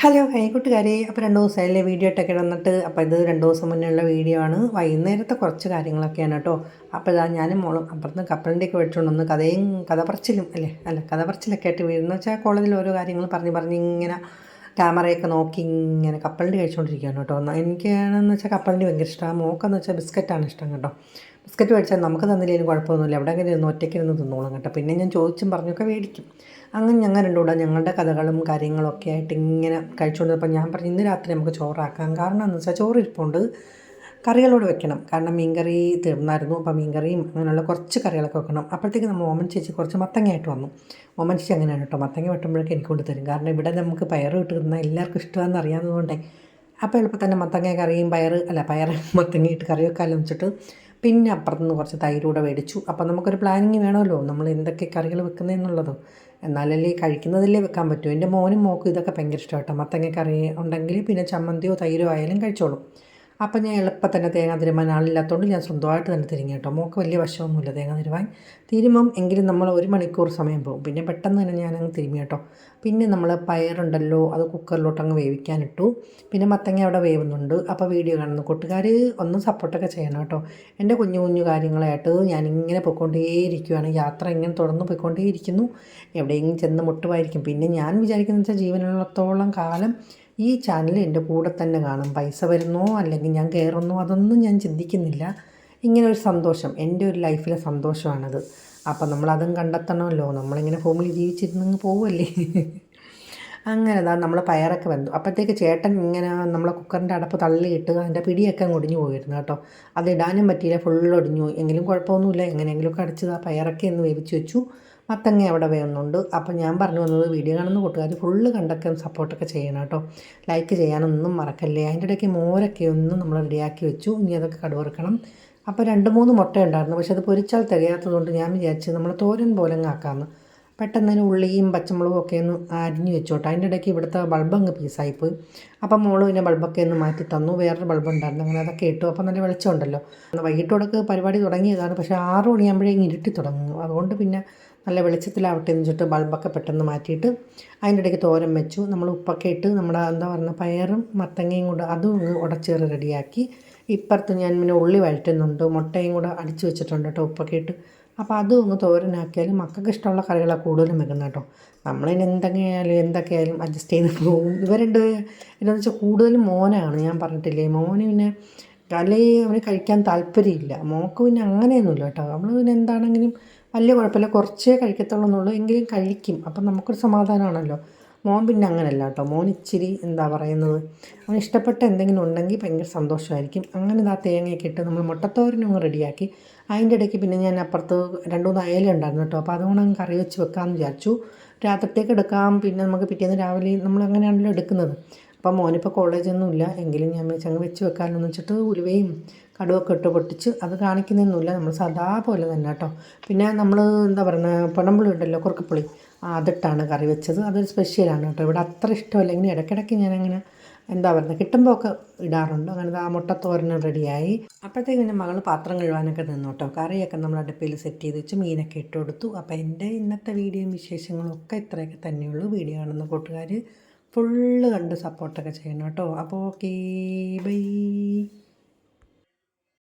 Hello കൂട്ടുകാരെ, അപ്പോൾ 2 ദിവസമായില്ലേ video ഇട്ടൊക്കെ വന്നിട്ട്. അപ്പോൾ ഇത് 2 ദിവസം മുന്നേയുള്ള വീഡിയോ ആണ്. വൈകുന്നേരത്തെ കുറച്ച് കാര്യങ്ങളൊക്കെയാണ് കേട്ടോ. അപ്പോൾ ഇതാ ഞാനും മോളും അപ്പുറത്ത് കപ്പലണ്ടിയൊക്കെ മേടിച്ചുകൊണ്ടൊന്ന് കഥ പറച്ചിലും കഥ പറച്ചിലൊക്കെ ആയിട്ട് വീഴുന്ന വെച്ചാൽ കോളേജിൽ ഓരോ കാര്യങ്ങൾ പറഞ്ഞ് ഇങ്ങനെ ക്യാമറയൊക്കെ നോക്കി ഇങ്ങനെ കപ്പലണ്ടി കഴിച്ചുകൊണ്ടിരിക്കുകയാണ് കേട്ടോ. എനിക്കാണെന്ന് വെച്ചാൽ കപ്പലണ്ടി ഭയങ്കര ഇഷ്ടമാണ്. മോക്കെന്ന് വെച്ചാൽ ബിസ്ക്കറ്റാണ് ഇഷ്ടം കേട്ടോ. ബിസ്ക്കറ്റ് മേടിച്ചാൽ നമുക്ക് തന്നില്ലെങ്കിലും കുഴപ്പമൊന്നുമില്ല, എവിടെയെങ്കിലും ഇരുന്ന് ഒറ്റയ്ക്കിരുന്ന് തിന്നോളും കേട്ടോ. പിന്നെ ഞാൻ ചോദിച്ചും പറഞ്ഞൊക്കെ മേടിക്കും. അങ്ങനെ ഞങ്ങൾ രണ്ടും കൂടെ ഞങ്ങളുടെ കഥകളും കാര്യങ്ങളൊക്കെ ആയിട്ട് ഇങ്ങനെ കഴിച്ചുകൊണ്ടിരുന്നപ്പോൾ ഞാൻ പറഞ്ഞു ഇന്ന് രാത്രി നമുക്ക് ചോറാക്കാം. കാരണം എന്ന് വെച്ചാൽ ചോറ് ഇരിപ്പുണ്ട്, കറികളോട് വെക്കണം. കാരണം മീൻകറി തീർന്നായിരുന്നു. അപ്പോൾ മീൻകറിയും അങ്ങനെയുള്ള കുറച്ച് കറികളൊക്കെ വെക്കണം. അപ്പോഴത്തേക്ക് നമ്മൾ ഓമൻ ചേച്ചി കുറച്ച് മത്തങ്ങയായിട്ട് വന്നു. ഓമൻ ചേച്ചി അങ്ങനെയാണ് കേട്ടോ, മത്തങ്ങ വെട്ടുമ്പോഴേക്ക് എനിക്ക് കൊണ്ട് തരും. കാരണം ഇവിടെ നമുക്ക് പയർ ഇട്ട് എല്ലാവർക്കും ഇഷ്ടമാണെന്ന് അറിയാവുന്നതുകൊണ്ടേ അപ്പോൾ എളുപ്പം തന്നെ മത്തങ്ങ കറിയും പയർ മത്തങ്ങ ഇട്ട് കറി വെക്കാമെന്ന് വെച്ചിട്ട് പിന്നെ അപ്പുറത്തുനിന്ന് കുറച്ച് തൈരൂടെ മേടിച്ചു. അപ്പോൾ നമുക്കൊരു പ്ലാനിങ് വേണമല്ലോ, നമ്മൾ എന്തൊക്കെ കറികൾ വെക്കുന്നതെന്നുള്ളത്. എന്നാലല്ലേ കഴിക്കുന്നതല്ലേ വെക്കാൻ പറ്റൂ. എൻ്റെ മോനും മോക്കും ഇതൊക്കെ ഭയങ്കര ഇഷ്ടം കേട്ടോ. മത്തങ്ങ കറി ഉണ്ടെങ്കിൽ പിന്നെ ചമ്മന്തിയോ തൈരോ ആയാലും കഴിച്ചോളും. അപ്പം ഞാൻ എളുപ്പം തന്നെ തേങ്ങ തിരുമാൻ ആളില്ലാത്തതുകൊണ്ട് ഞാൻ സ്വന്തമായിട്ട് തന്നെ തിരിഞ്ഞു കേട്ടോ. മോൾക്ക് വലിയ വശമൊന്നുമില്ല തേങ്ങ തിരുമാൻ. തിരുമ്പം എങ്കിലും നമ്മൾ 1 മണിക്കൂർ സമയം പോകും. പിന്നെ പെട്ടെന്ന് തന്നെ ഞാനങ്ങ് തിരുമ്മി കേട്ടോ. പിന്നെ നമ്മൾ പയറുണ്ടല്ലോ, അത് കുക്കറിലോട്ടങ്ങ് വേവിക്കാനിട്ടു. പിന്നെ മത്തങ്ങ അവിടെ വേവുന്നുണ്ട്. അപ്പോൾ വീഡിയോ കാണുന്നു കൂട്ടുകാർ ഒന്ന് സപ്പോർട്ടൊക്കെ ചെയ്യണം കേട്ടോ. എൻ്റെ കുഞ്ഞു കുഞ്ഞു കാര്യങ്ങളായിട്ട് ഞാനിങ്ങനെ പോയിക്കൊണ്ടേയിരിക്കുകയാണ്. യാത്ര ഇങ്ങനെ തുടർന്ന് പോയിക്കൊണ്ടേയിരിക്കുന്നു. എവിടെയെങ്കിലും ചെന്ന് മുട്ടുമായിരിക്കും. പിന്നെ ഞാൻ വിചാരിക്കുന്നത് വെച്ചാൽ ജീവനുള്ളിടത്തോളം കാലം ഈ ചാനൽ എൻ്റെ കൂടെ തന്നെ കാണും. പൈസ വരുന്നോ അല്ലെങ്കിൽ ഞാൻ കയറുന്നോ അതൊന്നും ഞാൻ ചിന്തിക്കുന്നില്ല. ഇങ്ങനെ ഒരു സന്തോഷം എൻ്റെ ഒരു ലൈഫിലെ സന്തോഷമാണത്. അപ്പം നമ്മളതും കണ്ടെത്തണമല്ലോ. നമ്മളിങ്ങനെ ഭൂമിയിൽ ജീവിച്ചിരുന്നങ്ങ് പോവുമല്ലേ. അങ്ങനെ നമ്മൾ പയറൊക്കെ വെന്തു. അപ്പോഴത്തേക്ക് ചേട്ടൻ ഇങ്ങനെ നമ്മളെ കുക്കറിൻ്റെ അടപ്പ് തള്ളിയിട്ട് അതിൻ്റെ പിടിയൊക്കെ അങ്ങ് ഒടിഞ്ഞു പോയിരുന്നു കേട്ടോ. അതിടാനും പറ്റിയില്ല, ഫുള്ളൊടിഞ്ഞു പോയി. എങ്കിലും കുഴപ്പമൊന്നുമില്ല, എങ്ങനെയെങ്കിലുമൊക്കെ അടിച്ചത് ആ പയറൊക്കെ ഒന്ന് വേവിച്ച് വെച്ചു. മത്തങ്ങ അവിടെ വേവുന്നുണ്ട്. അപ്പോൾ ഞാൻ പറഞ്ഞു വന്നത് വീഡിയോ കാണുന്ന കൂട്ടുകാർ ഫുള്ള് കണ്ടൊക്കെ സപ്പോർട്ടൊക്കെ ചെയ്യണം കേട്ടോ. ലൈക്ക് ചെയ്യാനൊന്നും മറക്കല്ലേ. അതിൻ്റെ ഇടയ്ക്ക് മോരൊക്കെ ഒന്ന് നമ്മൾ റെഡിയാക്കി വെച്ചു. ഇനി അതൊക്കെ കടുവറുക്കണം. അപ്പോൾ 2-3 മുട്ട ഉണ്ടായിരുന്നു. പക്ഷെ അത് പൊരിച്ചാൽ തികയാത്തതുകൊണ്ട് ഞാൻ വിചാരിച്ച് നമ്മൾ തോരൻ പോലെ അങ്ങ് ആക്കാമെന്ന്. പെട്ടെന്ന് തന്നെ ഉള്ളിയും പച്ചമുളകും ഒക്കെ ഒന്ന് അരിഞ്ഞ് വെച്ചോട്ടെ. അതിൻ്റെ ഇടയ്ക്ക് ഇവിടുത്തെ ബൾബ് അങ്ങ് പീസായിപ്പോയി. അപ്പം മോള് പിന്നെ ബൾബൊക്കെ ഒന്ന് മാറ്റി തന്നു. വേറൊരു ബൾബ് ഉണ്ടായിരുന്നു, അങ്ങനെ അതൊക്കെ ഇട്ടു. അപ്പം നല്ല വെളിച്ചമുണ്ടല്ലോ. വൈകിട്ടോടൊക്കെ പരിപാടി തുടങ്ങിയതാണ്. പക്ഷേ 6 മണിയാകുമ്പോഴേക്കും ഇരുട്ടി തുടങ്ങും. അതുകൊണ്ട് പിന്നെ നല്ല വെളിച്ചത്തിലാവട്ടെ എന്ന് വെച്ചിട്ട് ബൾബൊക്കെ പെട്ടെന്ന് മാറ്റിയിട്ട് അതിൻ്റെ ഇടയ്ക്ക് തോരൻ വെച്ചു. നമ്മൾ ഉപ്പൊക്കെ ഇട്ട് നമ്മുടെ പയറും മത്തങ്ങയും കൂടെ അതും അങ്ങ് ഉടച്ചേറ് റെഡിയാക്കി. ഇപ്പുറത്ത് ഞാൻ പിന്നെ ഉള്ളി വഴറ്റുന്നുണ്ട്. മുട്ടയും കൂടെ അടിച്ച് വെച്ചിട്ടുണ്ട് കേട്ടോ, ഉപ്പൊക്കെ ഇട്ട്. അപ്പോൾ അതും ഒന്ന് തോരനാക്കിയാലും മക്കൾക്ക് ഇഷ്ടമുള്ള കറികളാണ് കൂടുതലും വെക്കുന്നത് കേട്ടോ. നമ്മളിനി എന്തൊക്കെയായാലും അഡ്ജസ്റ്റ് ചെയ്ത് പോകും. ഇവരുണ്ട് എന്താണെന്ന് വെച്ചാൽ കൂടുതലും മോനാണ്. ഞാൻ പറഞ്ഞിട്ടില്ലേ, മോന് പിന്നെ അവന് കഴിക്കാൻ താല്പര്യമില്ല. മോൾക്ക് പിന്നെ അങ്ങനെയൊന്നുമില്ല കേട്ടോ. നമ്മൾ പിന്നെ എന്താണെങ്കിലും വലിയ കുഴപ്പമില്ല, കുറച്ചേ കഴിക്കത്തുള്ളൂ എന്നുള്ളൂ, എങ്കിലും കഴിക്കും. അപ്പം നമുക്കൊരു സമാധാനമാണല്ലോ. മോൻ പിന്നെ അങ്ങനെയല്ല കേട്ടോ. മോൻ ഇച്ചിരി അവന് ഇഷ്ടപ്പെട്ട എന്തെങ്കിലും ഉണ്ടെങ്കിൽ ഭയങ്കര സന്തോഷമായിരിക്കും. അങ്ങനെ തേങ്ങയൊക്കെ ഇട്ട് നമ്മൾ മുട്ടത്തോരനും അങ്ങ് റെഡിയാക്കി. അതിൻ്റെ ഇടയ്ക്ക് പിന്നെ ഞാൻ അപ്പുറത്ത് 2-3 അയല ഉണ്ടായിരുന്നു കേട്ടോ. അപ്പോൾ അതുകൊണ്ട് അങ്ങ് കറി വെച്ച് വെക്കാമെന്ന് വിചാരിച്ചു. രാത്രിത്തേക്ക് എടുക്കാം, പിന്നെ നമുക്ക് പിറ്റേന്ന് രാവിലെ നമ്മൾ അങ്ങനെയാണല്ലോ എടുക്കുന്നത്. അപ്പം മോനിപ്പോൾ കോളേജൊന്നുമില്ല, എങ്കിലും ഞാൻ അങ്ങ് വെച്ച് വെക്കാമെന്ന് വെച്ചിട്ട് ഉലുവയും കടുവൊക്കെ ഇട്ട് പൊട്ടിച്ച് അത് കാണിക്കുന്നതൊന്നുമില്ല, നമ്മൾ സാധാ പോലെ തന്നെ കേട്ടോ. പിന്നെ നമ്മൾ പുണമ്പുളി ഉണ്ടല്ലോ, കുറുക്കപ്പുളി, അതിട്ടാണ് കറി വെച്ചത്. അതൊരു സ്പെഷ്യലാണ് കേട്ടോ. ഇവിടെ അത്ര ഇഷ്ടമല്ലെങ്കിൽ ഇടയ്ക്കിടയ്ക്ക് ഞാനങ്ങനെ കിട്ടുമ്പോൾ ഒക്കെ ഇടാറുണ്ട്. അങ്ങനെ ആ മുട്ടത്തോരനും റെഡിയായി. അപ്പോഴത്തേക്ക് പിന്നെ മകൾ പാത്രം കഴുകാനൊക്കെ നിന്നു കേട്ടോ. കറിയൊക്കെ നമ്മൾ അടുപ്പിൽ സെറ്റ് ചെയ്ത് വെച്ച് മീനൊക്കെ ഇട്ട് കൊടുത്തു. അപ്പോൾ എൻ്റെ ഇന്നത്തെ വീഡിയോയും വിശേഷങ്ങളും ഒക്കെ ഇത്രയൊക്കെ തന്നെയുള്ളൂ. വീഡിയോ കാണുന്ന കൂട്ടുകാർ ഫുള്ള് കണ്ട് സപ്പോർട്ടൊക്കെ ചെയ്യണം കേട്ടോ. അപ്പോൾ ഓക്കേ, ബൈ.